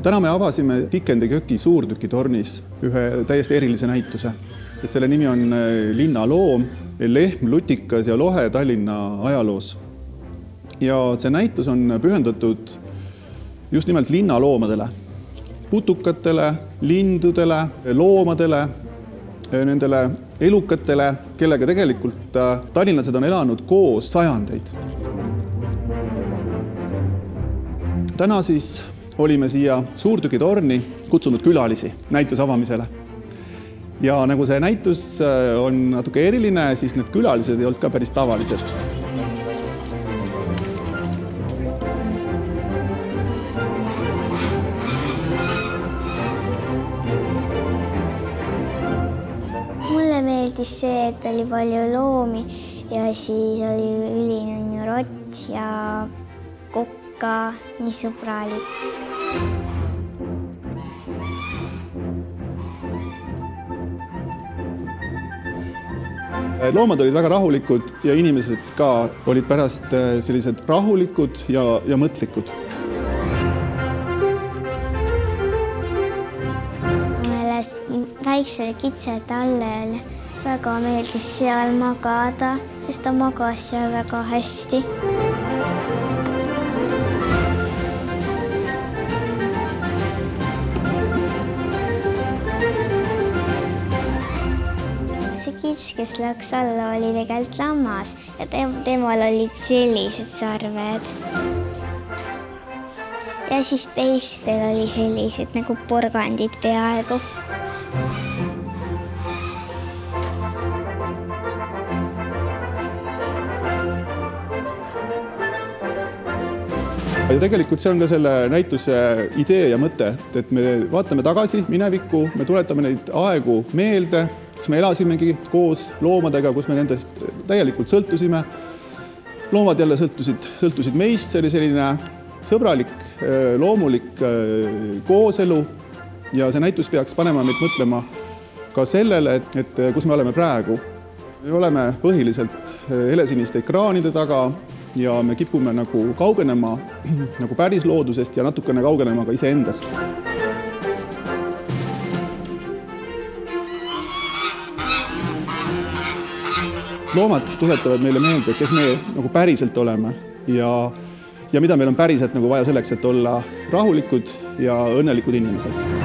Täna me avasime Kikendi köki suurtükitornis ühe täiesti erilise näituse. Selle nimi on Linnaloom, lehm, lutikas ja lohe Tallinna ajaloos. Ja see näitus on pühendatud just nimelt linnaloomadele, putukatele, lindudele, loomadele, nendele elukatele, kellega tegelikult tallinlased on elanud koos sajandeid. Täna siis olime siia suurtükitorni kutsunud külalisi näituse avamisele. Ja nagu see näitus on natuke eriline, siis need külalised ei olnud ka päris tavalised. Mulle meeldis see, et oli palju loomi ja siis oli ülinunnu rott ja kokka, nii sõbralik. Loomad olid väga rahulikud ja inimesed ka olid pärast sellised rahulikud ja mõtlikud. Mulle väiksele kitsete allele väga meeldis seal magada, sest ta magas seal väga hästi. See kits, kes läks alla, oli tegelikult lammas ja temal olid sellised sarved. Ja siis teistel oli sellised nagu porgandid peaaegu. Ja tegelikult see on ka selle näituse idee ja mõte, et me vaatame tagasi minevikku, me tuletame neid aegu meelde, kus me elasimegi koos loomadega, kus me nendest täielikult sõltusime. Loomad jälle sõltusid meist, see oli selline sõbralik, loomulik kooselu ja see näitus peaks panema meid mõtlema ka sellele, et kus me oleme praegu. Me oleme põhiliselt helesiniste ekraanide taga ja me kipume nagu kaugenema nagu päris loodusest ja natukene kaugenema ka iseendast. Loomad tuletavad meile meelde, kes me nagu päriselt oleme ja mida meil on päriselt nagu vaja selleks, et olla rahulikud ja õnnelikud inimesed.